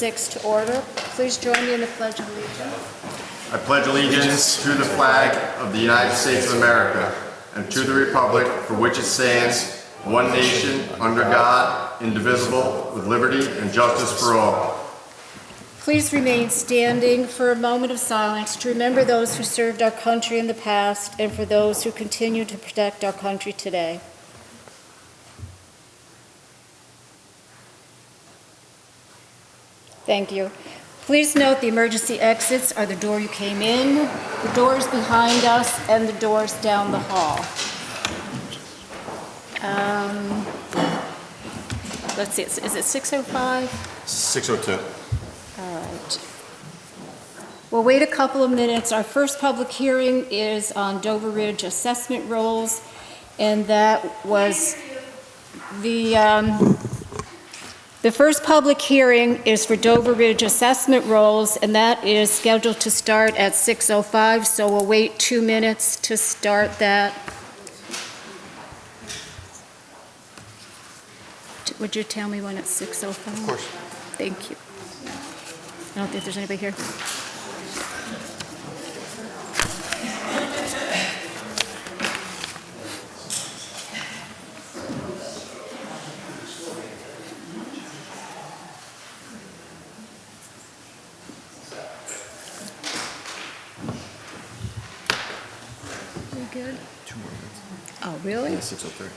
6 to order. Please join me in the Pledge of Allegiance. I pledge allegiance to the flag of the United States of America and to the republic for which it stands, one nation, under God, indivisible, with liberty and justice for all. Please remain standing for a moment of silence to remember those who served our country in the past and for those who continue to protect our country today. Thank you. Please note the emergency exits are the door you came in, the doors behind us, and the doors down the hall. Let's see, is it 6:05? 6:02. All right. We'll wait a couple of minutes. Our first public hearing is on Dover Ridge assessment rolls, and that was the first public hearing is for Dover Ridge assessment rolls, and that is scheduled to start at 6:05, so we'll wait 2 minutes to start that. Would you tell me when it's 6:05? Of course. Thank you. I don't think there's anybody here. We good? 2 more minutes. Oh, really? 6:03.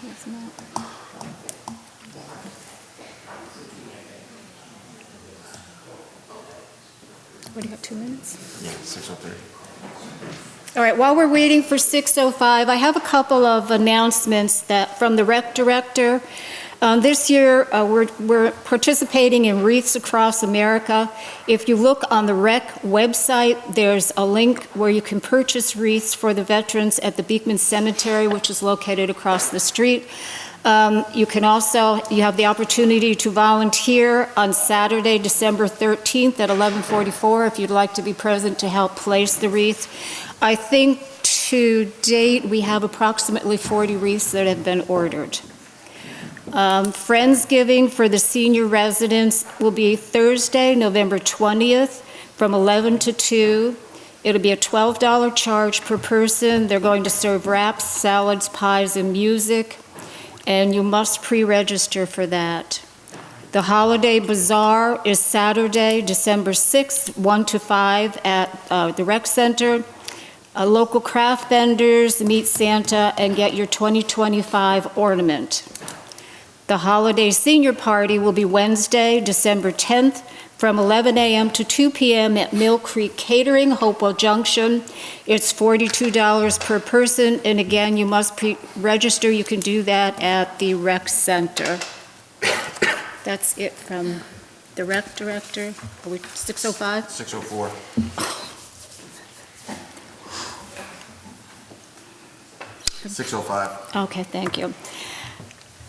It's not. What, do you got 2 minutes? Yeah, 6:03. All right, while we're waiting for 6:05, I have a couple of announcements from the rec director. This year, we're participating in Wreaths Across America. If you look on the rec website, there's a link where you can purchase wreaths for the veterans at the Beekman Cemetery, which is located across the street. You have the opportunity to volunteer on Saturday, December 13th at 11:44 if you'd like to be present to help place the wreath. I think to date, we have approximately 40 wreaths that have been ordered. Friendsgiving for the senior residents will be Thursday, November 20th from 11 to 2. It'll be a $12 charge per person. They're going to serve wraps, salads, pies, and music, and you must pre-register for that. The Holiday Bazaar is Saturday, December 6th, 1 to 5 at the Rec Center. Local craft vendors meet Santa and get your 2025 ornament. The Holiday Senior Party will be Wednesday, December 10th, from 11 a.m. to 2 p.m. at Mill Creek Catering, Hopewell Junction. It's $42 per person, and again, you must pre-register. You can do that at the Rec Center. That's it from the Rec Director. Are we 6:05? 6:04. Okay, thank you.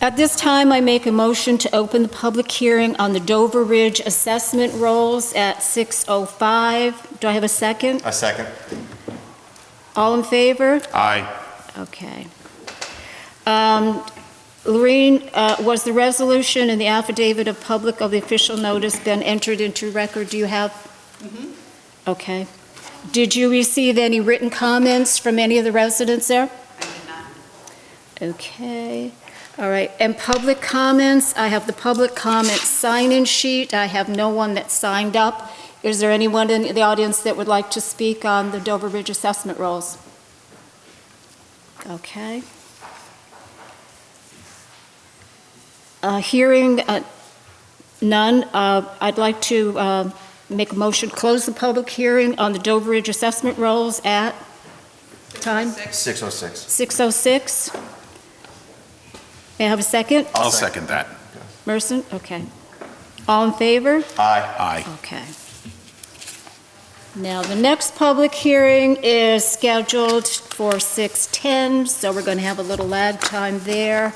At this time, I make a motion to open the public hearing on the Dover Ridge assessment rolls at 6:05. Do I have a second? A second. All in favor? Aye. Okay. Lorene, was the resolution and the affidavit of public of the official notice been entered into record? Do you have? Mm-hmm. Okay. Did you receive any written comments from any of the residents there? I did not. Okay. All right, and public comments, I have the public comment sign-in sheet. I have no one that signed up. Is there anyone in the audience that would like to speak on the Dover Ridge assessment rolls? Okay. Hearing none, I'd like to make a motion to close the public hearing on the Dover Ridge assessment rolls at time? 6:06. 6:06. May I have a second? I'll second that. Merson? Okay. All in favor? Aye. Aye. Okay. Now, the next public hearing is scheduled for 6:10, so we're going to have a little lag time there.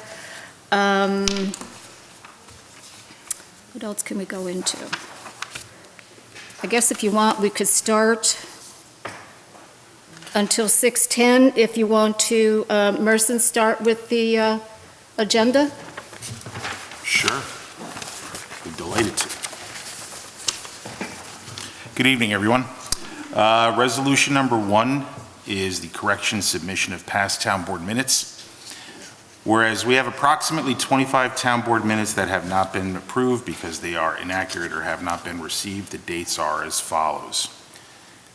What else can we go into? I guess if you want, we could start until 6:10. If you want to, Merson, start with the agenda? Sure. Be delighted to. Good evening, everyone. Resolution number 1 is the correction submission of past town board minutes. Whereas we have approximately 25 town board minutes that have not been approved because they are inaccurate or have not been received, the dates are as follows.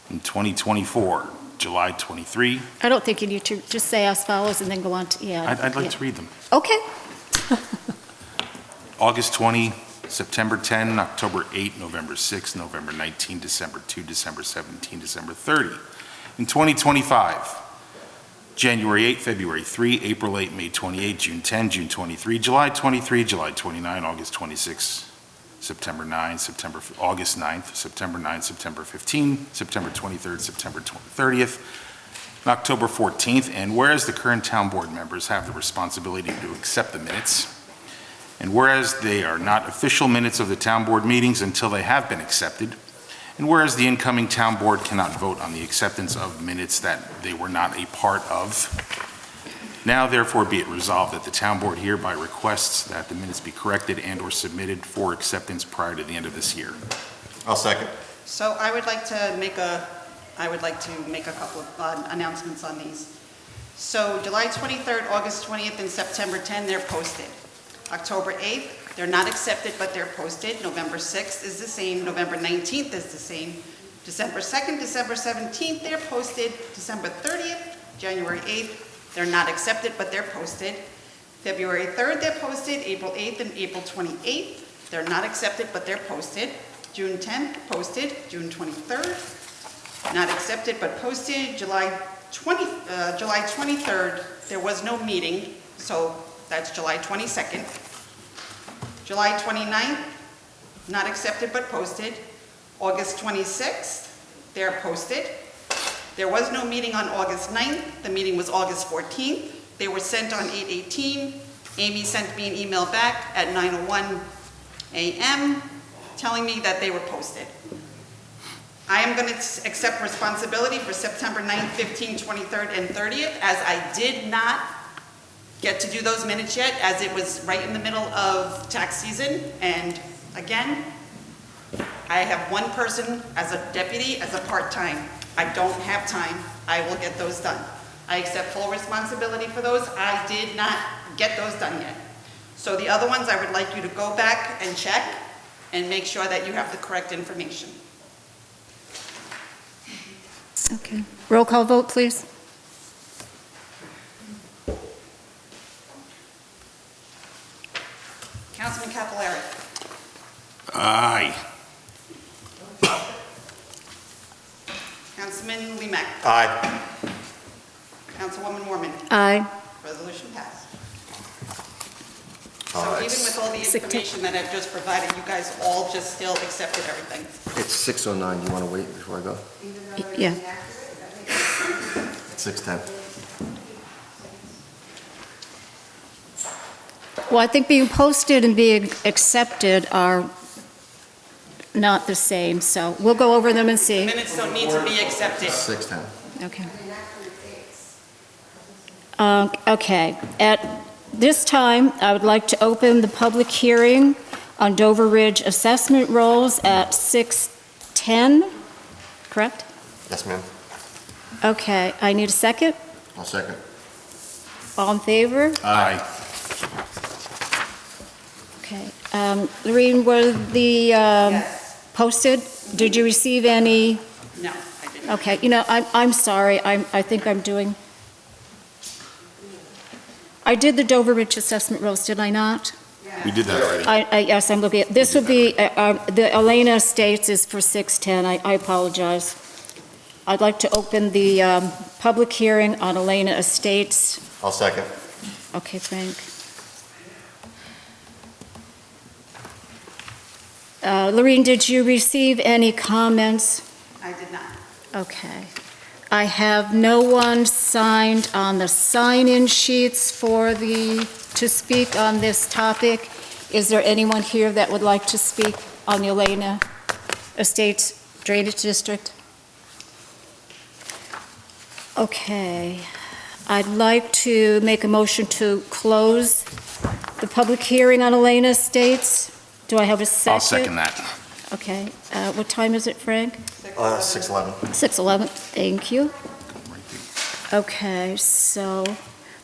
In 2024, July 23. I don't think you need to just say as follows and then go on to, yeah. I'd like to read them. Okay. August 20, September 10, October 8, November 6, November 19, December 2, December 17, December 30. In 2025, January 8, February 3, April 8, May 28, June 10, June 23, July 23, July 29, August 26, September 9, August 9th, September 9, September 15, September 23rd, September 30th, and October 14th. And whereas the current town board members have the responsibility to accept the minutes, and whereas they are not official minutes of the town board meetings until they have been accepted, and whereas the incoming town board cannot vote on the acceptance of minutes that they were not a part of, now therefore be it resolved that the town board hereby requests that the minutes be corrected and/or submitted for acceptance prior to the end of this year. I'll second. So I would like to make a couple of announcements on these. So July 23rd, August 20th, and September 10, they're posted. October 8th, they're not accepted, but they're posted. November 6th is the same. November 19th is the same. December 2nd, December 17th, they're posted. December 30th, January 8th, they're not accepted, but they're posted. February 3rd, they're posted. April 8th and April 28th, they're not accepted, but they're posted. June 10th, posted. June 23rd, not accepted, but posted. July 23rd, there was no meeting, so that's July 22nd. July 29th, not accepted but posted. August 26th, they're posted. There was no meeting on August 9th. The meeting was August 14th. They were sent on 8/18. Amy sent me an email back at 9:01 a.m. telling me that they were posted. I am going to accept responsibility for September 9th, 15th, 23rd, and 30th, as I did not get to do those minutes yet, as it was right in the middle of tax season. And again, I have one person as a deputy, as a part-time. I don't have time. I will get those done. I accept full responsibility for those. I did not get those done yet. So the other ones, I would like you to go back and check and make sure that you have the correct information. Okay. Roll call vote, please. Councilman Capillari. Aye. Councilman Lemak. Aye. Councilwoman Mormon. Aye. Resolution passed. All So right. even with all the information that I've just provided, you guys all just still accepted everything. It's 6:09. Do you want to wait before I go? Yeah. It's 6:10. Well, I think being posted and being accepted are not the same, so we'll go over them and see. Minutes don't need to be accepted. 6:10. Okay. Okay. At this time, I would like to open the public hearing on Dover Ridge assessment rolls at 6:10, correct? Yes, ma'am. Okay, I need a second. I'll second. All in favor? Aye. Okay. Lorene, were the Yes. posted? Did you receive any? No, I didn't. Okay, you know, I'm sorry, I think I'm doing, I did the Dover Ridge assessment rolls, did I not? We did that already. Yes, I'm looking at, this would be, the Elena Estates is for 6:10, I apologize. I'd like to open the public hearing on Elena Estates. I'll second. Okay, Frank. Lorene, did you receive any comments? I did not. Okay. I have no one signed on the sign-in sheets to speak on this topic. Is there anyone here that would like to speak on the Elena Estates Drainage District. Okay. I'd like to make a motion to close the public hearing on Elena Estates. Do I have a second? I'll second that. Okay. What time is it, Frank? 6:11. 6:11. Thank you. Okay, so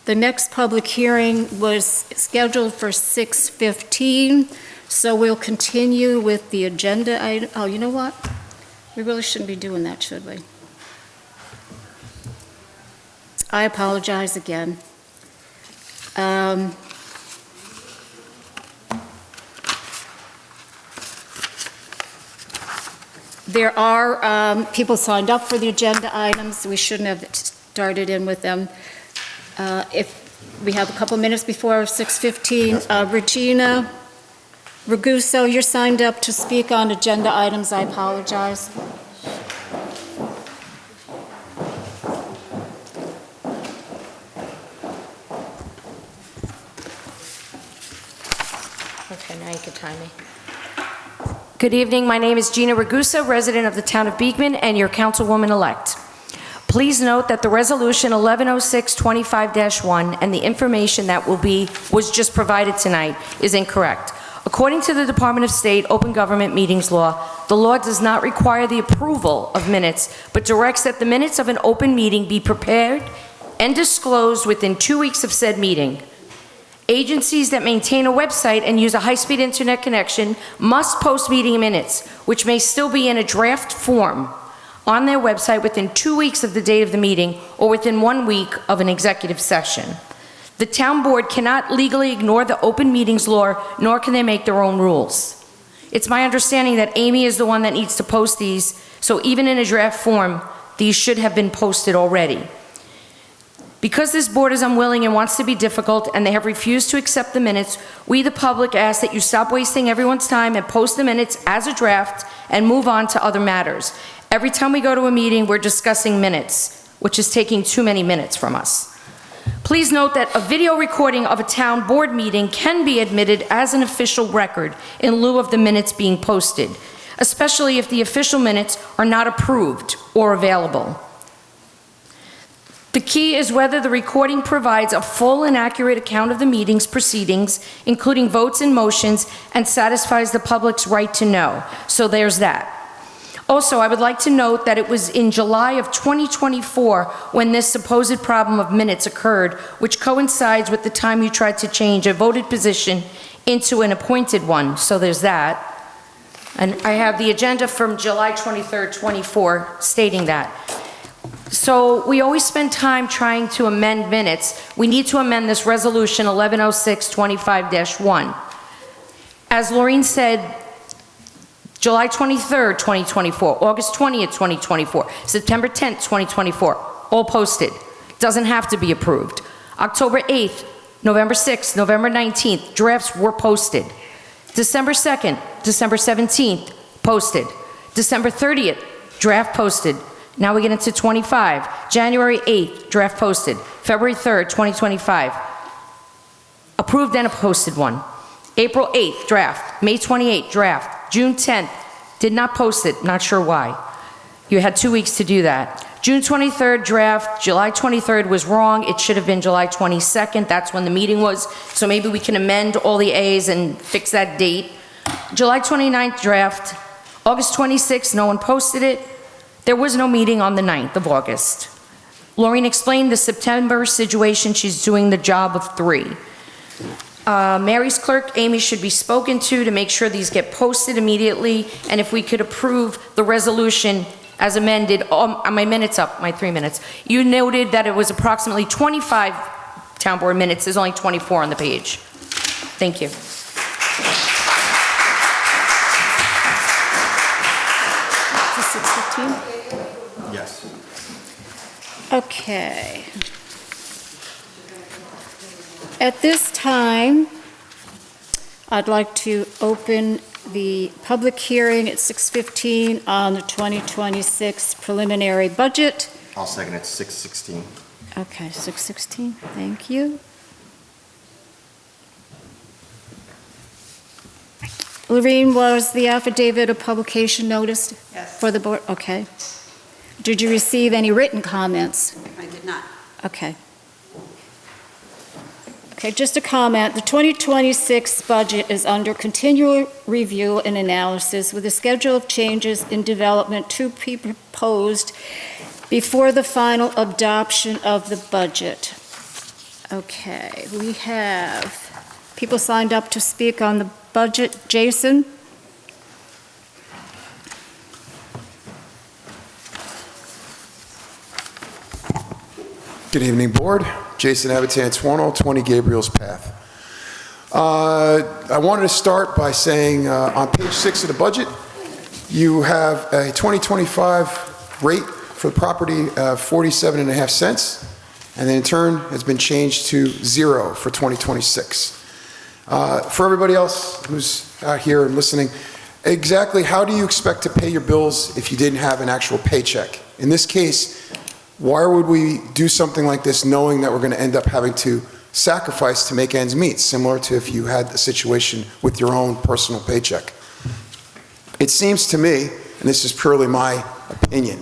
the next public hearing was scheduled for 6:15, so we'll continue with the agenda item. Oh, you know what? We really shouldn't be doing that, should we? I apologize again. There are people signed up for the agenda items. We shouldn't have started in with them. If we have a couple minutes before 6:15, Regina Raguso, you're signed up to speak on agenda items. I apologize. Okay, now you can time me. Good evening, my name is Gina Ragusa, resident of the town of Beekman, and your councilwoman-elect. Please note that the resolution 1106-25-1 and the information that was just provided tonight is incorrect. According to the Department of State Open Government Meetings Law, the law does not require the approval of minutes, but directs that the minutes of an open meeting be prepared and disclosed within 2 weeks of said meeting. Agencies that maintain a website and use a high-speed internet connection must post meeting minutes, which may still be in a draft form, on their website within 2 weeks of the date of the meeting or within 1 week of an executive session. The town board cannot legally ignore the open meetings law, nor can they make their own rules. It's my understanding that Amy is the one that needs to post these, so even in a draft form, these should have been posted already. Because this board is unwilling and wants to be difficult, and they have refused to accept the minutes, we, the public, ask that you stop wasting everyone's time and post the minutes as a draft and move on to other matters. Every time we go to a meeting, we're discussing minutes, which is taking too many minutes from us. Please note that a video recording of a town board meeting can be admitted as an official record in lieu of the minutes being posted, especially if the official minutes are not approved or available. The key is whether the recording provides a full and accurate account of the meeting's proceedings, including votes and motions, and satisfies the public's right to know. So there's that. Also, I would like to note that it was in July of 2024 when this supposed problem of minutes occurred, which coincides with the time you tried to change a voted position into an appointed one. So there's that. And I have the agenda from July 23rd, 24 stating that. So we always spend time trying to amend minutes. We need to amend this resolution 1106-25-1. As Laureen said, July 23rd, 2024, August 20th, 2024, September 10th, 2024, all posted. Doesn't have to be approved. October 8th, November 6th, November 19th, drafts were posted. December 2nd, December 17th, posted. December 30th, draft posted. Now we get into 25. January 8th, draft posted. February 3rd, 2025, approved and a posted one. April 8th, draft. May 28th, draft. June 10th, did not post it, not sure why. You had 2 weeks to do that. June 23rd, draft. July 23rd was wrong. It should have been July 22nd. That's when the meeting was. So maybe we can amend all the A's and fix that date. July 29th, draft. August 26th, no one posted it. There was no meeting on the 9th of August. Laureen explained the September situation. She's doing the job of 3. Mary's clerk, Amy, should be spoken to make sure these get posted immediately, and if we could approve the resolution as amended, on my minutes up, my 3 minutes. You noted that it was approximately 25 town board minutes. There's only 24 on the page. Thank you. Is it 6:15? Yes. Okay. At this time, I'd like to open the public hearing at 6:15 on the 2026 preliminary budget. I'll second it, 6:16. Okay, 6:16, thank you. Lorraine, was the affidavit of publication noticed Yes. for the board? Okay. Did you receive any written comments? I did not. Okay. Okay, just a comment. The 2026 budget is under continual review and analysis with a schedule of changes in development to be proposed before the final adoption of the budget. Okay, we have people signed up to speak on the budget. Jason? Good evening, Board. Jason Avitan, 20 Gabriel's Path. I wanted to start by saying on page 6 of the budget, you have a 2025 rate for the property of 47.5 cents, and then in turn has been changed to 0 for 2026. For everybody else who's out here and listening, exactly how do you expect to pay your bills if you didn't have an actual paycheck? In this case, why would we do something like this knowing that we're going to end up having to sacrifice to make ends meet, similar to if you had the situation with your own personal paycheck? It seems to me, and this is purely my opinion,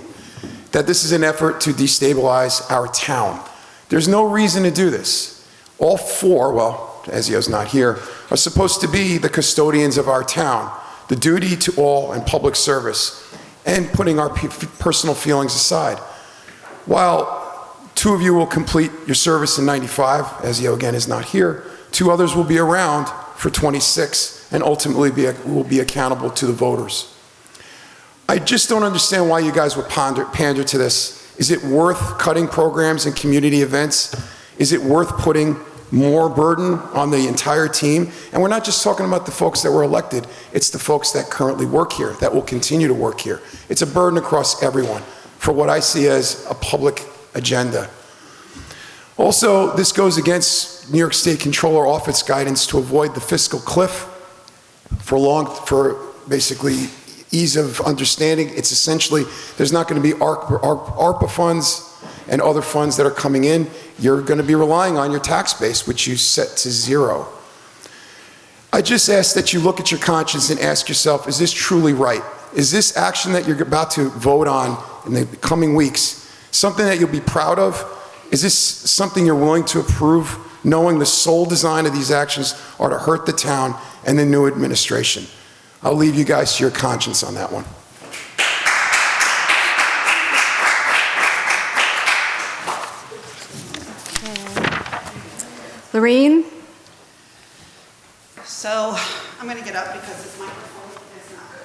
that this is an effort to destabilize our town. There's no reason to do this. All four, well, Ezio's not here, are supposed to be the custodians of our town, the duty to all and public service, and putting our personal feelings aside. While 2 of you will complete your service in 95, Ezio again is not here, 2 others will be around for 26 and ultimately will be accountable to the voters. I just don't understand why you guys would pander to this. Is it worth cutting programs and community events? Is it worth putting more burden on the entire team? And we're not just talking about the folks that were elected, it's the folks that currently work here, that will continue to work here. It's a burden across everyone for what I see as a public agenda. Also, this goes against New York State Controller Office guidance to avoid the fiscal cliff for basically ease of understanding. It's essentially, there's not going to be ARPA funds and other funds that are coming in. You're going to be relying on your tax base, which you set to 0. I just ask that you look at your conscience and ask yourself, is this truly right? Is this action that you're about to vote on in the coming weeks something that you'll be proud of? Is this something you're willing to approve, knowing the sole design of these actions are to hurt the town and the new administration? I'll leave you guys to your conscience on that one. Lorraine? So I'm going to get up because this microphone is not good.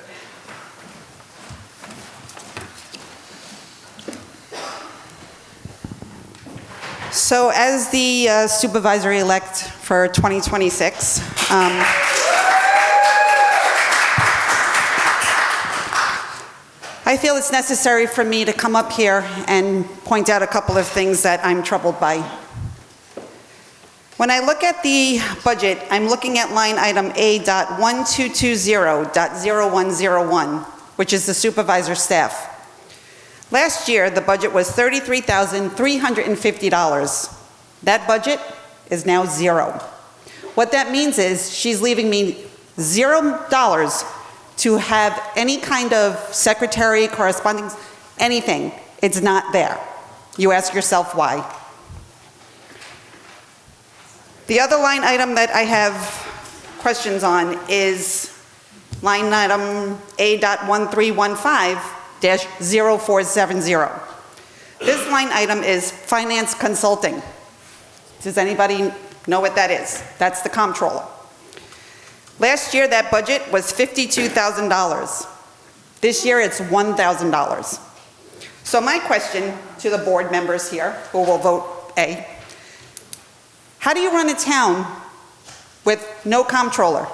So as the supervisor-elect for 2026, I feel it's necessary for me to come up here and point out a couple of things that I'm troubled by. When I look at the budget, I'm looking at line item A.1220.0101, which is the supervisor staff. Last year, the budget was $33,350. That budget is now 0. What that means is she's leaving me $0 to have any kind of secretary, correspondence, anything. It's not there. You ask yourself why. The other line item that I have questions on is line item A.1315-0470. This line item is finance consulting. Does anybody know what that is? That's the comptroller. Last year, that budget was $52,000. This year, it's $1,000. So my question to the board members here, who will vote A, how do you run a town with no comptroller?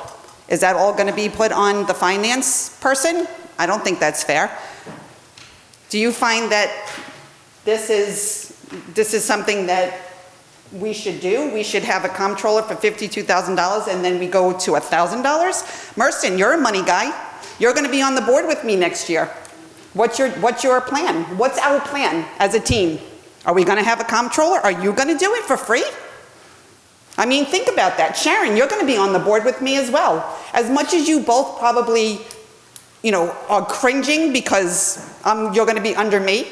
Is that all going to be put on the finance person? I don't think that's fair. Do you find that this is something that we should do? We should have a comptroller for $52,000 and then we go to $1,000? Merston, you're a money guy. You're going to be on the board with me next year. What's your plan? What's our plan as a team? Are we going to have a comptroller? Are you going to do it for free? I mean, think about that. Sharon, you're going to be on the board with me as well. as much as you both probably, are cringing because you're going to be under me,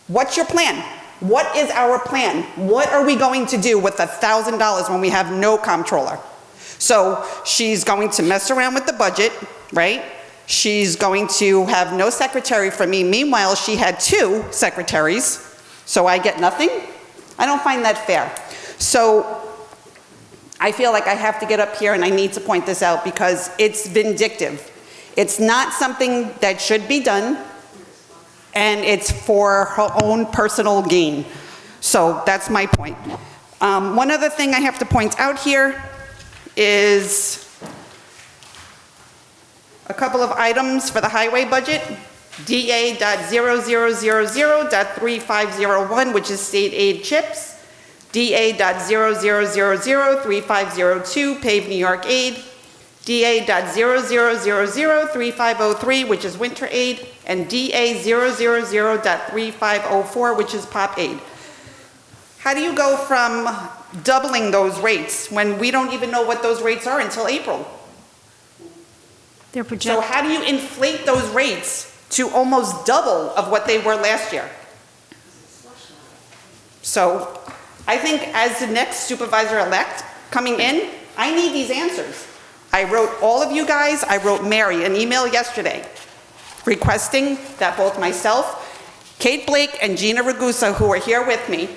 what's your plan? What is our plan? What are we going to do with $1,000 when we have no comptroller? So she's going to mess around with the budget, right? She's going to have no secretary for me. Meanwhile, she had 2 secretaries, so I get nothing. I don't find that fair. So I feel like I have to get up here and I need to point this out because it's vindictive. It's not something that should be done, and it's for her own personal gain. So that's my point. One other thing I have to point out here is a couple of items for the highway budget. DA.0000.3501, which is state aid chips. DA.0000.3502, paved New York aid. DA.0000.3503, which is winter aid. And DA.000.3504, which is pop aid. How do you go from doubling those rates when we don't even know what those rates are until April? They're So projected. how do you inflate those rates to almost double of what they were last year? So I think as the next supervisor-elect coming in, I need these answers. I wrote all of you guys, I wrote Mary an email yesterday requesting that both myself, Kate Blake, and Gina Ragusa, who are here with me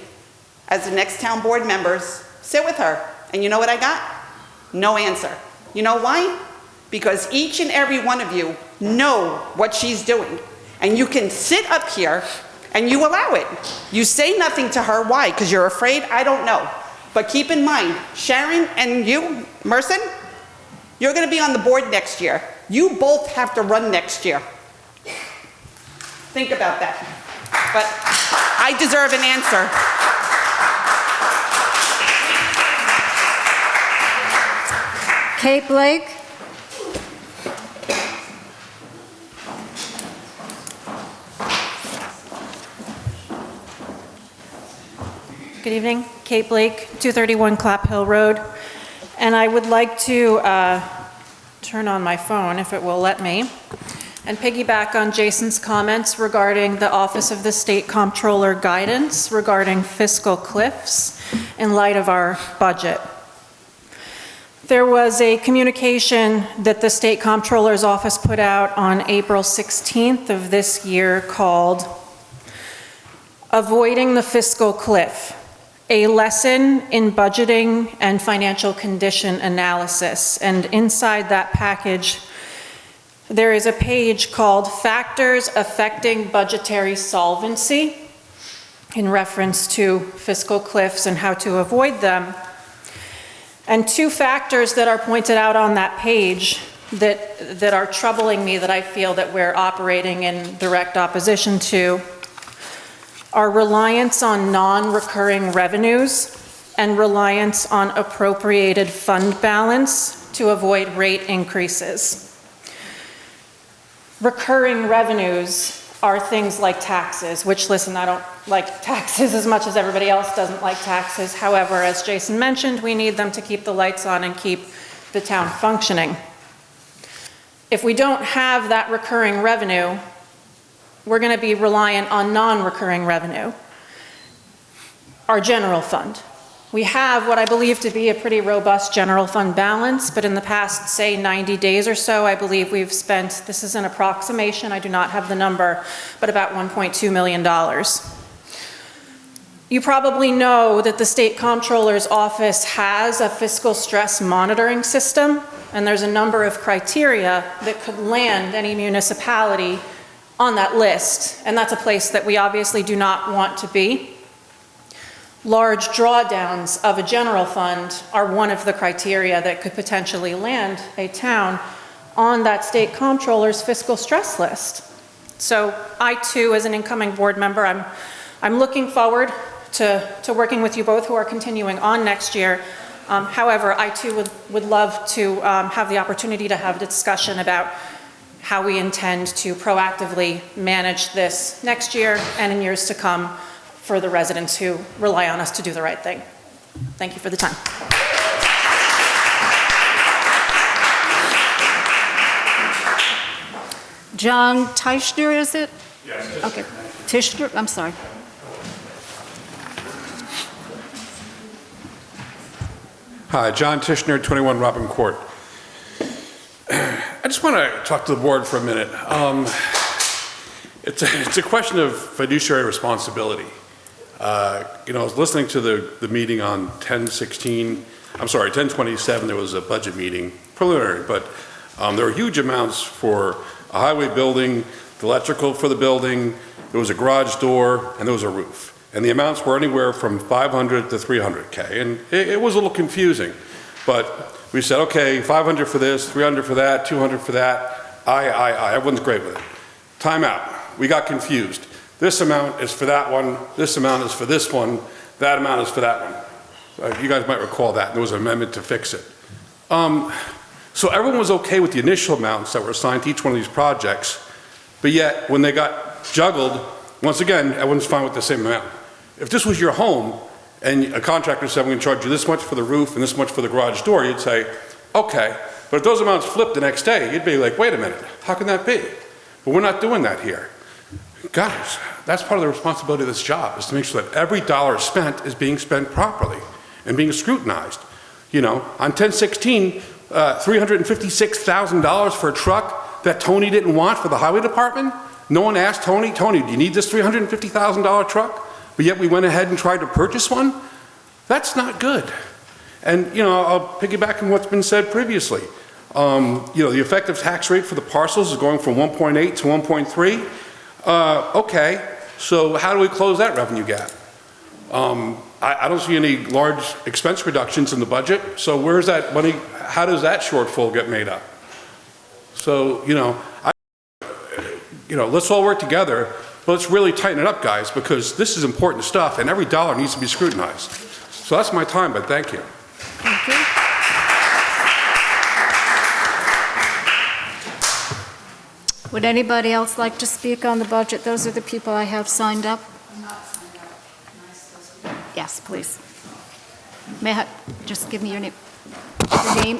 as the next town board members, sit with her. And you know what I got? No answer. You know why? Because each and every one of you know what she's doing. And you can sit up here and you allow it. You say nothing to her. Why? Because you're afraid? I don't know. But keep in mind, Sharon and you, Merson, you're going to be on the board next year. You both have to run next year. Think about that. But I deserve an answer. Kate Blake? Good evening, Kate Blake, 231 Clap Hill Road. And I would like to turn on my phone, if it will let me, and piggyback on Jason's comments regarding the Office of the State Comptroller guidance regarding fiscal cliffs in light of our budget. There was a communication that the State Comptroller's Office put out on April 16th of this year called Avoiding the Fiscal Cliff, a lesson in budgeting and financial condition analysis. And inside that package, there is a page called Factors Affecting Budgetary Solvency, in reference to fiscal cliffs and how to avoid them. And 2 factors that are pointed out on that page that are troubling me, that I feel that we're operating in direct opposition to, are reliance on non-recurring revenues and reliance on appropriated fund balance to avoid rate increases. Recurring revenues are things like taxes, which, listen, I don't like taxes as much as everybody else doesn't like taxes. However, as Jason mentioned, we need them to keep the lights on and keep the town functioning. If we don't have that recurring revenue, we're going to be reliant on non-recurring revenue, our general fund. We have what I believe to be a pretty robust general fund balance, but in the past, say, 90 days or so, I believe we've spent, this is an approximation, I do not have the number, but about $1.2 million. You probably know that the State Comptroller's Office has a fiscal stress monitoring system, and there's a number of criteria that could land any municipality on that list, and that's a place that we obviously do not want to be. Large drawdowns of a general fund are one of the criteria that could potentially land a town on that State Comptroller's fiscal stress list. So I too, as an incoming board member, I'm looking forward to working with you both who are continuing on next year. However, I too would love to have the opportunity to have a discussion about how we intend to proactively manage this next year and in years to come for the residents who rely on us to do the right thing. Thank you for the time. John Teichner, is it? Yes. Okay, Tischner, I'm sorry. Hi, John Tishner, 21 Robin Court. I just want to talk to the board for a minute. It's a question of fiduciary responsibility. I was listening to the meeting on 10/27, there was a budget meeting, preliminary, but there were huge amounts for a highway building, the electrical for the building, there was a garage door, and there was a roof. And the amounts were anywhere from 500 to 300K, and it was a little confusing. But we said, okay, 500 for this, 300 for that, 200 for that, everyone's great with it. Time out, we got confused. This amount is for that one, this amount is for this one, that amount is for that one. You guys might recall that, there was an amendment to fix it. So everyone was okay with the initial amounts that were assigned to each one of these projects, but yet when they got juggled, once again, everyone's fine with the same amount. If this was your home and a contractor said, we're going to charge you this much for the roof and this much for the garage door, you'd say, okay. But if those amounts flipped the next day, you'd be like, wait a minute, how can that be? But we're not doing that here. Guys, that's part of the responsibility of this job, is to make sure that every dollar spent is being spent properly and being scrutinized. On 10/16, $356,000 for a truck that Tony didn't want for the highway department. No one asked Tony, do you need this $350,000 truck? But yet we went ahead and tried to purchase one? That's not good. And, I'll piggyback on what's been said previously. The effective tax rate for the parcels is going from 1.8 to 1.3. Okay, so how do we close that revenue gap? I don't see any large expense reductions in the budget, so where's that money, how does that shortfall get made up? So, let's all work together, but let's really tighten it up, guys, because this is important stuff and every dollar needs to be scrutinized. So that's my time, but thank you. Thank you. Would anybody else like to speak on the budget? Those are the people I have signed up. Yes, please. May I just give me your name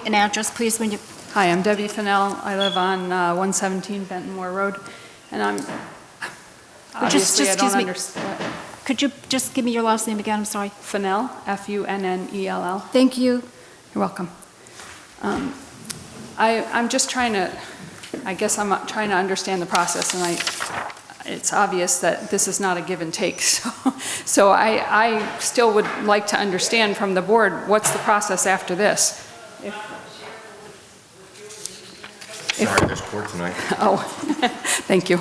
and address, please, when you... Hi, I'm Debbie Fennell. I live on 117 Benton Moore Road, and I'm obviously I don't understand. Could you just give me your last name again? I'm sorry. Fennell, F-U-N-N-E-L-L. Thank you. You're welcome. I'm just trying to, I guess I'm trying to understand the process, and it's obvious that this is not a give and take. So I still would like to understand from the board, what's the process after this? Sorry, there's court tonight. Oh, thank you.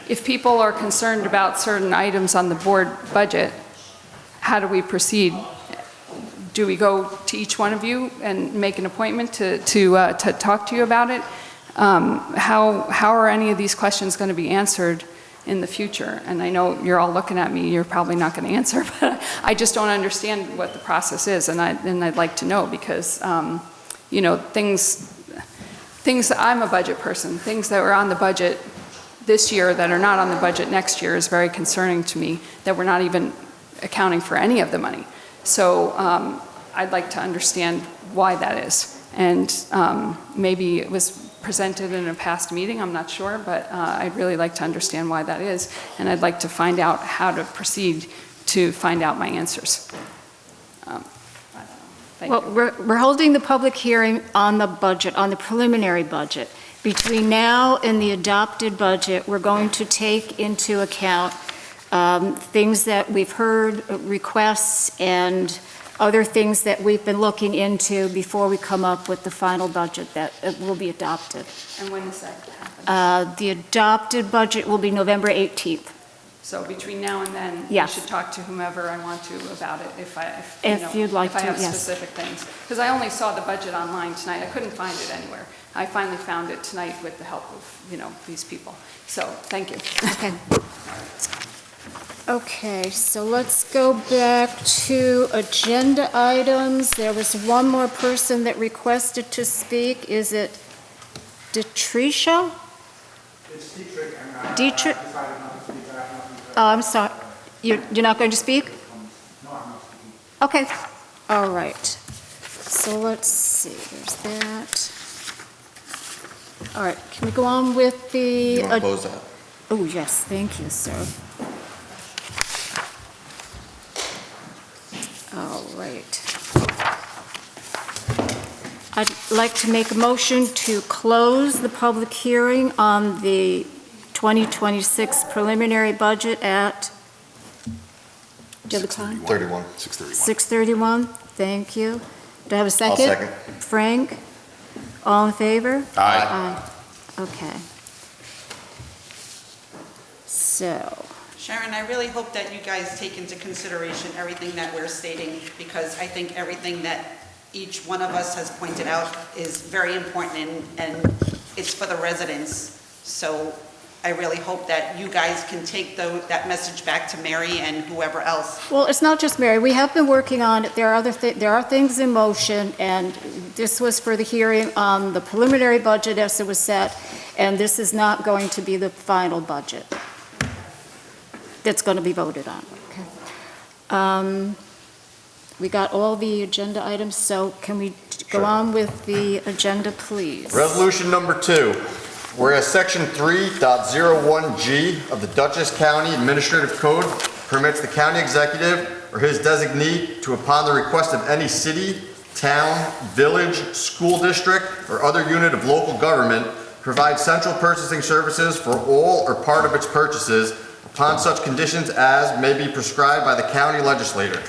If people are concerned about certain items on the board budget, how do we proceed? Do we go to each one of you and make an appointment to talk to you about it? How are any of these questions going to be answered in the future? And I know you're all looking at me, you're probably not going to answer, but I just don't understand what the process is, and I'd like to know, because things I'm a budget person, things that were on the budget this year that are not on the budget next year is very concerning to me, that we're not even accounting for any of the money. So I'd like to understand why that is. And maybe it was presented in a past meeting, I'm not sure, but I'd really like to understand why that is. And I'd like to find out how to proceed to find out my answers. Well, we're holding the public hearing on the budget, on the preliminary budget. Between now and the adopted budget, we're going to take into account things that we've heard, requests, and other things that we've been looking into before we come up with the final budget that will be adopted. And when does that happen? The adopted budget will be November 18th. So between now and then, Yes. I should talk to whomever I want to about it if You'd like if I to, have yes. specific things. Because I only saw the budget online tonight. I couldn't find it anywhere. I finally found it tonight with the help of, these people. So, thank you. Okay. Okay, so let's go back to agenda items. There was one more person that requested to speak. Is it Detricia? It's Dietrich, and Dietrich? I decided not to speak. I have nothing to... Oh, I'm sorry. You're not going to speak? No, I'm not speaking. Okay, all right. So let's see, there's that. All right, can we go on with the... You want to close that? Oh, yes, thank you, sir. All right. I'd like to make a motion to close the public hearing on the 2026 preliminary budget at, do you have a time? 31. 6:31. 6:31, thank you. Do I have a I'll second? second. Frank? All in favor? Aye. Okay. So, Sharon, I really hope that you guys take into consideration everything that we're stating, because I think everything that each one of us has pointed out is very important, and it's for the residents. So I really hope that you guys can take that message back to Mary and whoever else. well, it's not just Mary, we have been working on it, there are things in motion, and this was for the hearing on the preliminary budget as it was set, and this is not going to be the final budget that's going to be voted on. Okay. We got all the agenda items, so can we go on with the agenda, please? Resolution number 2, whereas Section 3.01G of the Dutchess County Administrative Code permits the county executive or his designee to, upon the request of any city, town, village, school district, or other unit of local government, provide central purchasing services for all or part of its purchases upon such conditions as may be prescribed by the county legislator.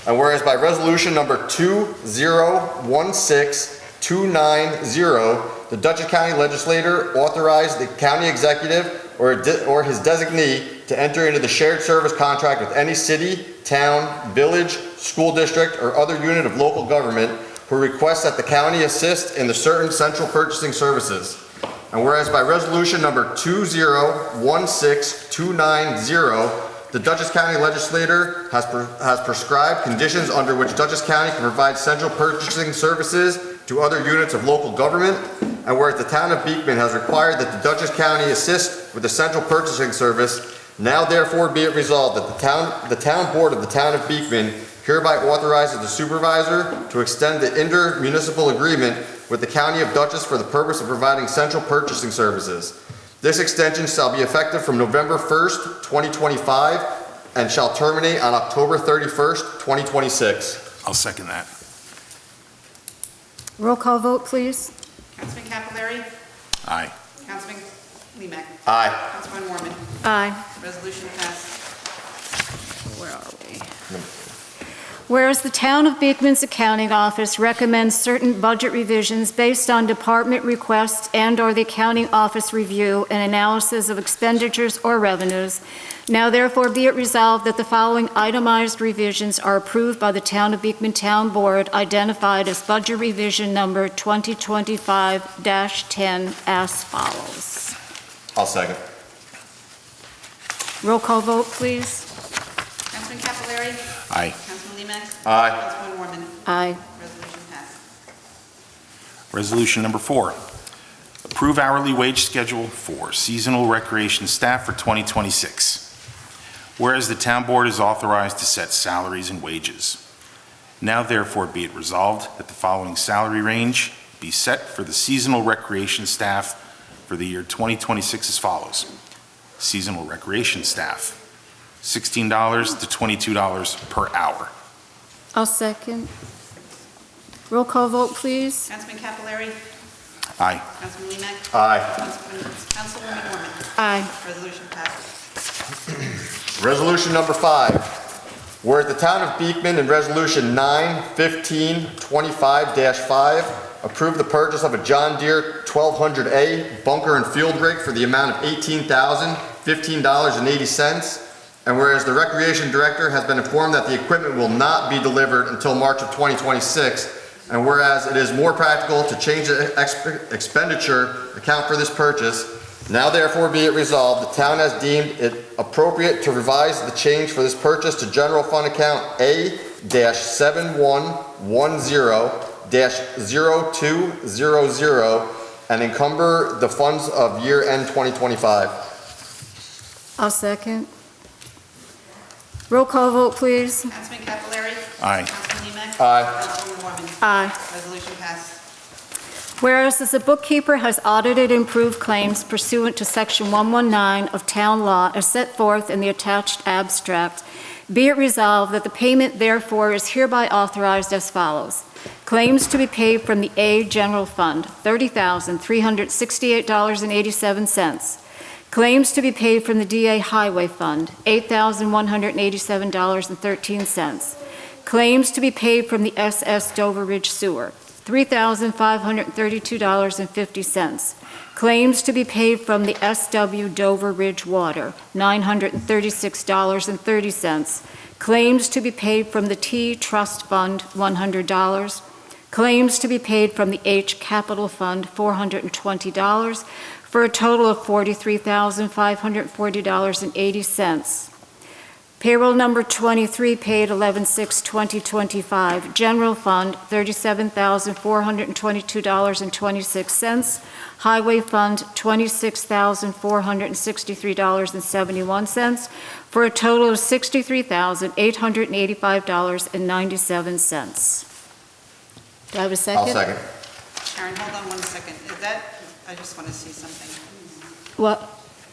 And whereas by resolution number 2016290, the Dutchess County legislator authorized the county executive or his designee to enter into the shared service contract with any city, town, village, school district, or other unit of local government who requests that the county assist in the certain central purchasing services. And whereas by resolution number 2016290, the Dutchess County legislator has prescribed conditions under which Dutchess County can provide central purchasing services to other units of local government, and whereas the town of Beekman has required that the Dutchess County assist with the central purchasing service, now therefore be it resolved that the town board of the town of Beekman hereby authorizes the supervisor to extend the intermunicipal agreement with the county of Dutchess for the purpose of providing central purchasing services. This extension shall be effective from November 1st, 2025, and shall terminate on October 31st, 2026. I'll second that. Roll call vote, please. Councilman Capillari? Aye. Councilman Lemak? Aye. Councilman Warman? Aye. Resolution passed. Where are we? Whereas the Town of Beekman's Accounting Office recommends certain budget revisions based on department requests and/or the Accounting Office review and analysis of expenditures or revenues, now therefore be it resolved that the following itemized revisions are approved by the Town of Beekman Town Board, identified as budget revision number 2025-10 as follows. I'll second. Roll call vote, please. Councilman Capillari? Aye. Councilman Lemak? Aye. Councilman Warman? Aye. Resolution passed. Resolution number 4, approve hourly wage schedule for seasonal recreation staff for 2026. Whereas the town board is authorized to set salaries and wages. Now therefore be it resolved that the following salary range be set for the seasonal recreation staff for the year 2026 as follows. Seasonal recreation staff, $16 to $22 per hour. I'll second. Roll call vote, please. Councilman Capillari? Aye. Councilman Lemak? Aye. Councilwoman Warman? Aye. Resolution passed. Resolution number 5, whereas the town of Beekman in resolution 9/15/25-5 approved the purchase of a John Deere 1200A bunker and field rig for the amount of $18,015.80. And whereas the recreation director has been informed that the equipment will not be delivered until March of 2026, and whereas it is more practical to change the expenditure account for this purchase, now therefore be it resolved, the town has deemed it appropriate to revise the change for this purchase to general fund account A-7110-0200 and encumber the funds of year end 2025. I'll second. Roll call vote, please. Councilman Capillari? Aye. Councilman Lemak? Aye. Councilwoman Warman? Aye. Resolution passed. Whereas as the bookkeeper has audited and approved claims pursuant to Section 119 of Town Law as set forth in the attached abstract, be it resolved that the payment therefore is hereby authorized as follows. Claims to be paid from the A General Fund, $30,368.87. Claims to be paid from the DA Highway Fund, $8,187.13. Claims to be paid from the SS Dover Ridge Sewer, $3,532.50. Claims to be paid from the SW Dover Ridge Water, $936.30. Claims to be paid from the T Trust Fund, $100. Claims to be paid from the H Capital Fund, $420, for a total of $43,540.80. Payroll number 23 paid 11/6/2025. General Fund, $37,422.26. Highway Fund, $26,463.71, for a total of $63,885.97. Do I have a second? I'll second. Sharon, hold on 1 second. Is that, I just want to see something. What,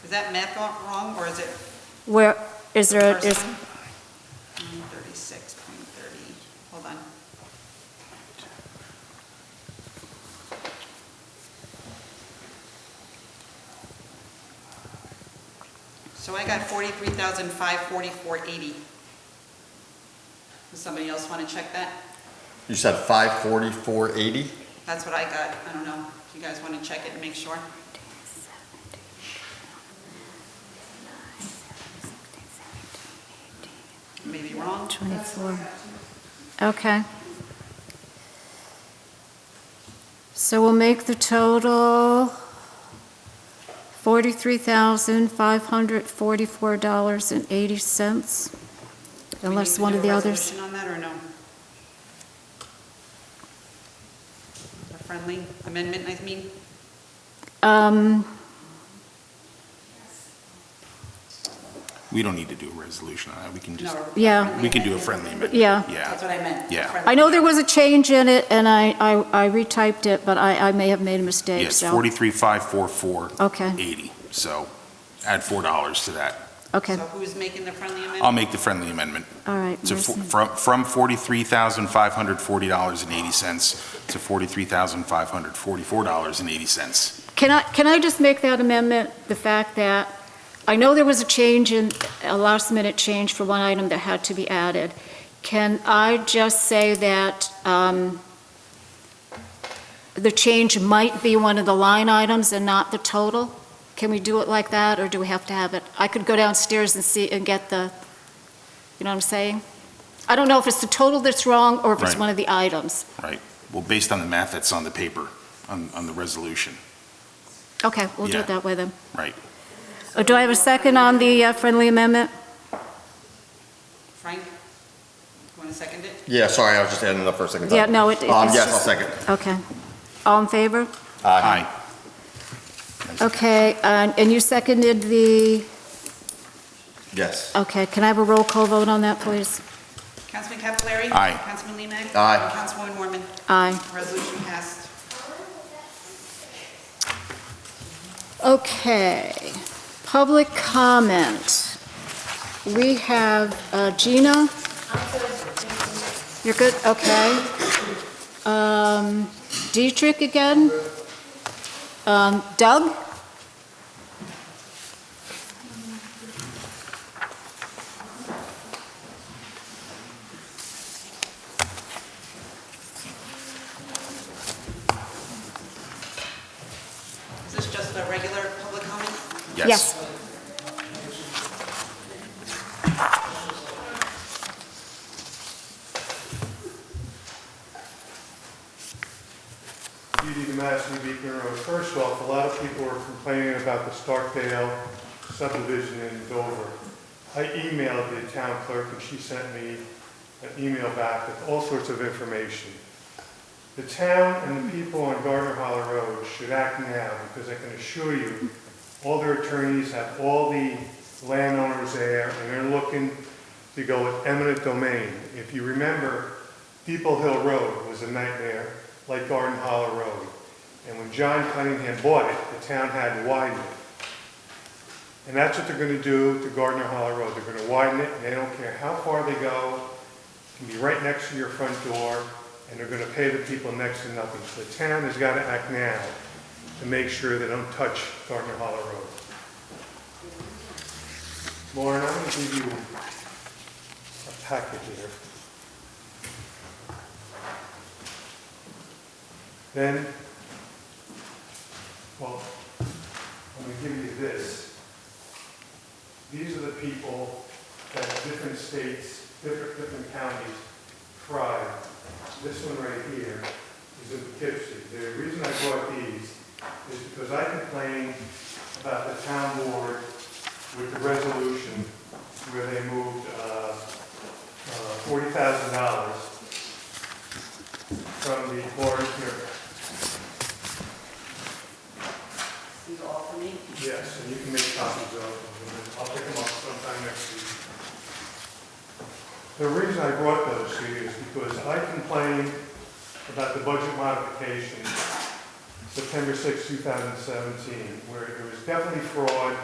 Is that math wrong, or is it where, is there, first is, one? 36.30, hold on. So I got 43,544.80. Does somebody else want to check that? You said 544.80? That's what I got. I don't know. If you guys want to check it and make sure? Maybe wrong. 24. Okay. So we'll make the total $43,544.80, unless one of the others. Do we need to do a resolution on that, or no? A friendly amendment, I mean? We don't need to do a resolution on that. We can just, No. Yeah. we can do a friendly amendment. Yeah. Yeah. That's what I meant. Yeah. Friendly. I know there was a change in it, and I retyped it, but I may have made a mistake, Yes, so. 43,544.80. Okay, So add $4 to that. okay, So who's making the friendly amendment? I'll make the friendly amendment. all right. So Mercy. from $43,540.80 to $43,544.80. Can I just make that amendment, the fact that, I know there was a change in, a last-minute change for one item that had to be added. Can I just say that the change might be one of the line items and not the total? Can we do it like that, or do we have to have it? I could go downstairs and see, and get the, you know what I'm saying? I don't know if it's the total that's wrong, or if it's Right. one of the items. Right. Well, based on the math that's on the paper, on the resolution. Okay, we'll do Yeah. it that way then. Right. Do I have a second on the friendly amendment? Frank, you want to second it? Yeah, sorry, I was just adding it up for a second time. Yeah, no, it's Yes, just- I'll second. Okay. All in favor? Aye. Okay, and you seconded the, Yes. okay, can I have a roll call vote on that, please? Councilman Capillari? Aye. Councilman Lemag? Aye. And Councilwoman Mormon? Aye. Resolution passed. Okay, public comment. We have Gina? You're good, okay. Dietrich again? Doug? Is this just a regular public comment? Yes. Judy Madison, Beekman Road. First off, a lot of people are complaining about the Starkdale subdivision in Dover. I emailed the town clerk and she sent me an email back with all sorts of information. The town and the people on Gardner Hollow Road should act now, because I can assure you, all their attorneys have all the landowners there, and they're looking to go with eminent domain. If you remember, Depot Hill Road was a nightmare, like Garden Hollow Road. And when John Cunningham bought it, the town had to widen it. And that's what they're going to do to Gardner Hollow Road. They're going to widen it, and they don't care how far they go. It can be right next to your front door, and they're going to pay the people next to nothing. So the town has got to act now to make sure they don't touch Gardner Hollow Road. Lauren, I'm going to give you a packet here. Then, well, I'm going to give you this. These are the people that different states, different counties tried. This one right here is in Poughkeepsie. The reason I brought these is because I complained about the town board with the resolution where they moved $40,000 from the board here. These are all for me? Yes, and you can make copies of them. I'll pick them up sometime next week. The reason I brought those to you is because I complained about the budget modification September 6, 2017, where there was definitely fraud,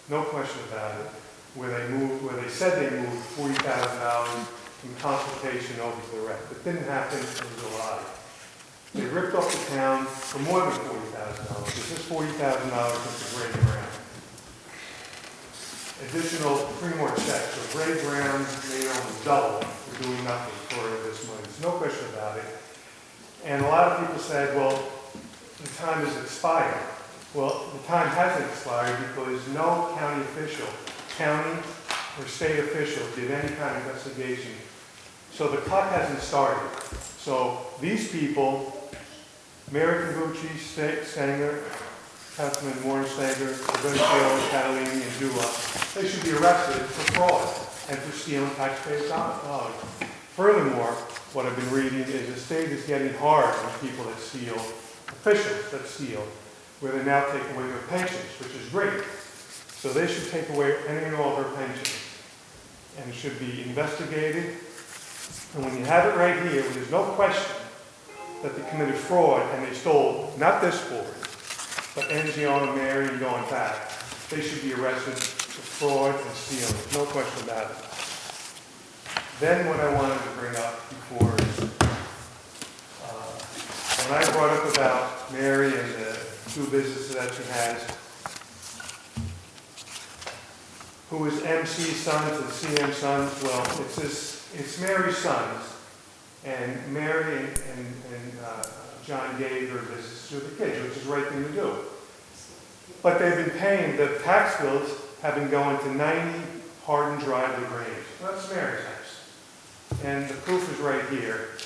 no question about it, where they said they moved $40,000 from consultation over to the rec. It didn't happen, it was a lie. They ripped off the town for more than $40,000. This is $40,000 into Gray Brown. Additional 3 more checks. So Gray Brown made almost double for doing nothing for this money. There's no question about it. And a lot of people said, well, the time is expired. Well, the time hasn't expired because no county official, county or state official did any kind of investigation. So the clock hasn't started. So these people, Mary Cavucci, Stanger, Councilman Warren Stanger, Provincial, Catalini, and Dua, they should be arrested for fraud and for stealing taxpayers' dollars. Furthermore, what I've been reading is the state is getting hard on people that steal, officials that steal, where they now take away their pensions, which is great. So they should take away any and all their pensions. And it should be investigated. And when you have it right here, there's no question that they committed fraud and they stole, not this board, but Angione and Mary and going back, they should be arrested for fraud and stealing. No question about it. Then what I wanted to bring up before is, when I brought up about Mary and the 2 businesses that she has, who is MC Sons and CM Sons, well, it's Mary's sons, and Mary and John gave her business to the kids, which is the right thing to do. But they've been paying, the tax bills have been going to 90 Hardin Drive, LaGrange. So that's Mary's house. And the proof is right here,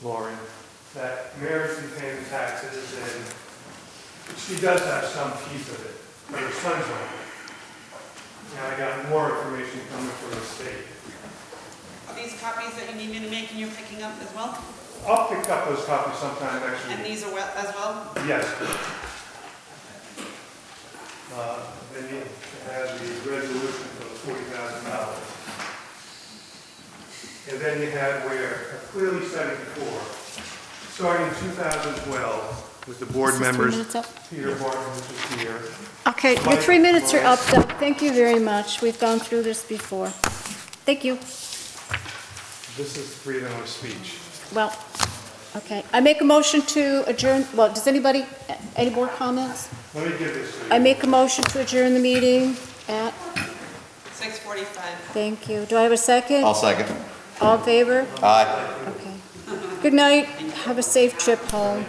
Lauren, that Mary's been paying the taxes, and she does have some piece of it, but her son's on it. And I got more information coming from the state. Are these copies that you need me to make and you're picking up as well? I'll pick up those copies sometime next week. And these are as well? Yes. Then you have the resolution for the $40,000. And then you have where, I clearly said it before, starting in 2012, with the board Is this 3 members, minutes up? Peter Barton, which is here. Okay, your 3 minutes are up, Doug. Thank you very much. We've gone through this before. Thank you. This is freedom of speech. Well, okay. I make a motion to adjourn, well, does anybody, any more comments? Let me give this to you. I make a motion to adjourn the meeting at, 6:45. thank you. Do I have a second? I'll second. All in favor? Aye. Okay. Good night. Have a safe trip home.